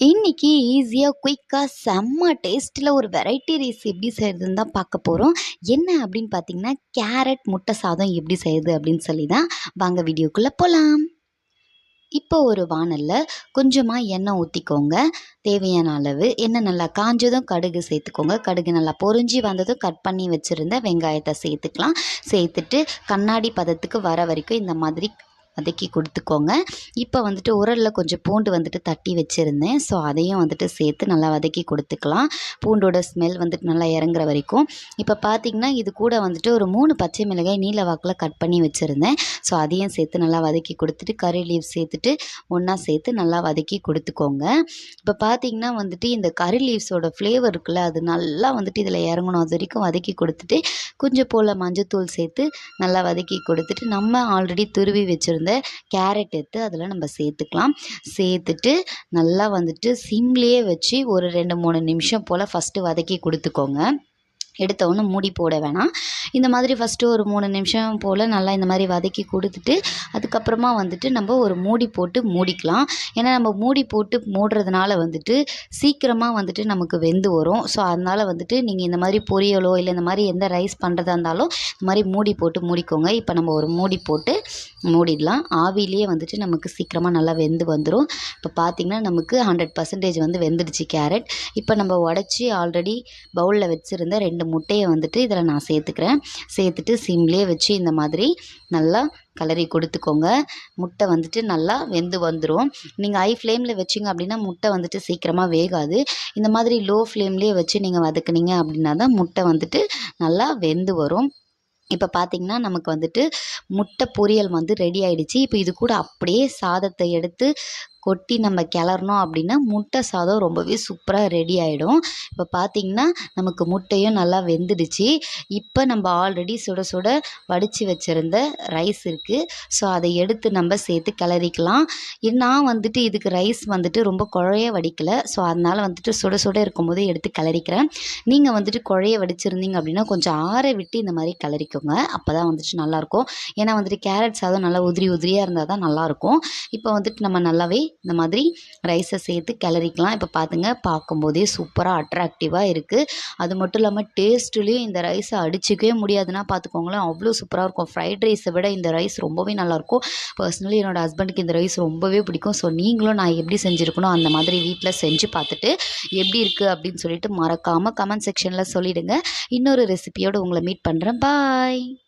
இன்னைக்கு ஈஸியா, குயிக்கா, செம்ம டேஸ்ட்ல ஒரு வெரைட்டி ரைஸ் எப்படி செய்றதுன்னு தான் பார்க்க போறோம். என்ன அப்படின்னு பார்த்தீங்கன்னா, கேரட் முட்டை சாதம் எப்படி செய்றது அப்படின்னு சொல்லி தான். வாங்க வீடியோக்குள்ள போலாம். இப்போ ஒரு வாணல்ல கொஞ்சமா எண்ணெய் ஊத்திக்கோங்க. தேவையான அளவு. எண்ணெய் நல்லா காஞ்சதும் கடுகு சேர்த்துக்கோங்க. கடுகு நல்லா பொரிஞ்சு வந்ததும் கட் பண்ணி வச்சிருந்த வெங்காயத்த சேர்த்துக்கலாம். சேர்த்துட்டு கண்ணாடி பதத்துக்கு வர வரைக்கும் இந்த மாதிரி வதக்கி கொடுத்துக்கோங்க. இப்போ வந்துட்டு உரல்ல கொஞ்சம் பூண்டு வந்துட்டு தட்டி வச்சிருந்தேன். ஸோ அதையும் வந்துட்டு சேர்த்து நல்லா வதக்கி கொடுத்துக்கலாம். பூண்டோட ஸ்மெல் வந்துட்டு நல்லா இறங்குற வரைக்கும். இப்போ பார்த்தீங்கன்னா, இது கூட வந்துட்டு ஒரு 3 பச்சை மிளகாய் நீல வாக்குல கட் பண்ணி வச்சிருந்தேன். ஸோ அதையும் சேர்த்து நல்லா வதக்கி கொடுத்துட்டு, கறி லீவ்ஸ் சேர்த்துட்டு ஒன்றா சேர்த்து நல்லா வதக்கி கொடுத்துக்கோங்க. இப்போ பார்த்தீங்கன்னா வந்துட்டு, இந்த கறி லீவ்ஸோட ஃப்ளேவர் இருக்குல்ல, அது நல்லா வந்துட்டு இதில் இறங்கணும். அது வரைக்கும் வதக்கி கொடுத்துட்டு, கொஞ்சம் போல் மஞ்சத்தூள் சேர்த்து நல்லா வதக்கி கொடுத்துட்டு, நம்ம ஆல்ரெடி துருவி வச்சுருந்த கேரட் எடுத்து அதில் நம்ம சேர்த்துக்கலாம். சேர்த்துட்டு நல்லா வந்துட்டு சிம்லேயே வச்சு ஒரு 2, 3 நிமிஷம் போல் ஃபஸ்ட்டு வதக்கி கொடுத்துக்கோங்க. எடுத்த உடனே மூடி போட வேணாம். இந்த மாதிரி ஃபஸ்ட்டு ஒரு 3 நிமிஷம் போல் நல்லா இந்த மாதிரி வதக்கி கொடுத்துட்டு, அதுக்கப்புறமா வந்துட்டு நம்ம ஒரு மூடி போட்டு மூடிக்கலாம். ஏன்னா நம்ம மூடி போட்டு மூடுறதுனால வந்துட்டு சீக்கிரமாக வந்துட்டு நமக்கு வெந்து வரும். ஸோ அதனால் வந்துட்டு நீங்கள் இந்த மாதிரி பொரியலோ இல்லை இந்த மாதிரி எந்த ரைஸ் பண்ணுறதா இருந்தாலும் இந்த மாதிரி மூடி போட்டு மூடிக்கோங்க. இப்போ நம்ம ஒரு மூடி போட்டு மூடிடலாம். ஆவிலேயே வந்துட்டு நமக்கு சீக்கிரமாக நல்லா வெந்து வந்துடும். இப்போ பார்த்திங்கன்னா, நமக்கு 100% வந்து வெந்துடுச்சு கேரட். இப்போ நம்ம உடச்சி ஆல்ரெடி பவுலில் வச்சுருந்த 2 முட்டையை வந்துட்டு இதில் நான் சேர்த்துக்கிறேன். சேர்த்துட்டு சிம்லேயே வச்சு இந்த மாதிரி நல்லா கலரி கொடுத்துக்கோங்க. முட்டை வந்துட்டு நல்லா வெந்து வந்துடும். நீங்கள் ஹை ஃப்ளேமில் வச்சிங்க அப்படின்னா முட்டை வந்துட்டு சீக்கிரமாக வேகாது. இந்த மாதிரி லோ ஃப்ளேம்லேயே வச்சு நீங்கள் வதக்குனீங்க அப்படின்னா தான் முட்டை வந்துட்டு நல்லா வெந்து வரும். இப்போ பார்த்தீங்கன்னா, நமக்கு வந்துட்டு முட்டை பொரியல் வந்து ரெடி ஆயிடுச்சு. இப்போ இது கூட அப்படியே சாதத்தை எடுத்து கொட்டி நம்ம கிளறணும் அப்படின்னா, முட்டை சாதம் ரொம்பவே சூப்பரா ரெடி ஆயிடும். இப்போ பார்த்தீங்கன்னா, நமக்கு முட்டையும் நல்லா வெந்துடுச்சு. இப்போ நம்ம ஆல்ரெடி சுட சுட வடித்து வச்சிருந்த ரைஸ் இருக்குது. ஸோ அதை எடுத்து நம்ம சேர்த்து கிளறிக்கலாம். நான் வந்துட்டு இதுக்கு ரைஸ் வந்துட்டு ரொம்ப குழைய வடிக்கல. ஸோ அதனால் வந்துட்டு சுட சுட இருக்கும்போதே எடுத்து கிளறிக்கிறேன். நீங்கள் வந்துட்டு குழைய வடிச்சிருந்தீங்க அப்படின்னா, கொஞ்சம் ஆற விட்டு இந்த மாதிரி கிளறிக்கோங்க. அப்போ தான் வந்துட்டு நல்லாயிருக்கும். ஏன்னா வந்துட்டு கேரட் சாதம் நல்லா உதிரி உதிரியாக இருந்தால் தான் நல்லாயிருக்கும். இப்போ வந்துட்டு நம்ம நல்லாவே இந்த மாதிரி ரைஸை சேர்த்து கிளறிக்கலாம். இப்போ பார்த்துங்க, பார்க்கும்போதே சூப்பராக அட்ராக்டிவாக இருக்குது. அது மட்டும் இல்லாமல் டேஸ்ட்டுலேயும் இந்த ரைஸை அடிச்சிக்கவே முடியாதுன்னா பார்த்துக்கோங்களேன், அவ்வளோ சூப்பராக இருக்கும். ஃப்ரைட் ரைஸை விட இந்த ரைஸ் ரொம்பவே நல்லாயிருக்கும். பர்சனலி என்னோடய ஹஸ்பண்டுக்கு இந்த ரைஸ் ரொம்பவே பிடிக்கும். ஸோ நீங்களும் நான் எப்படி செஞ்சுருக்கணும் அந்த மாதிரி வீட்டில் செஞ்சு பார்த்துட்டு எப்படி இருக்குது அப்படின்னு சொல்லிட்டு மறக்காமல் கமெண்ட் செக்ஷனில் சொல்லிவிடுங்க. இன்னொரு ரெசிபியோடு உங்களை மீட் பண்ணுறேன். பாய்.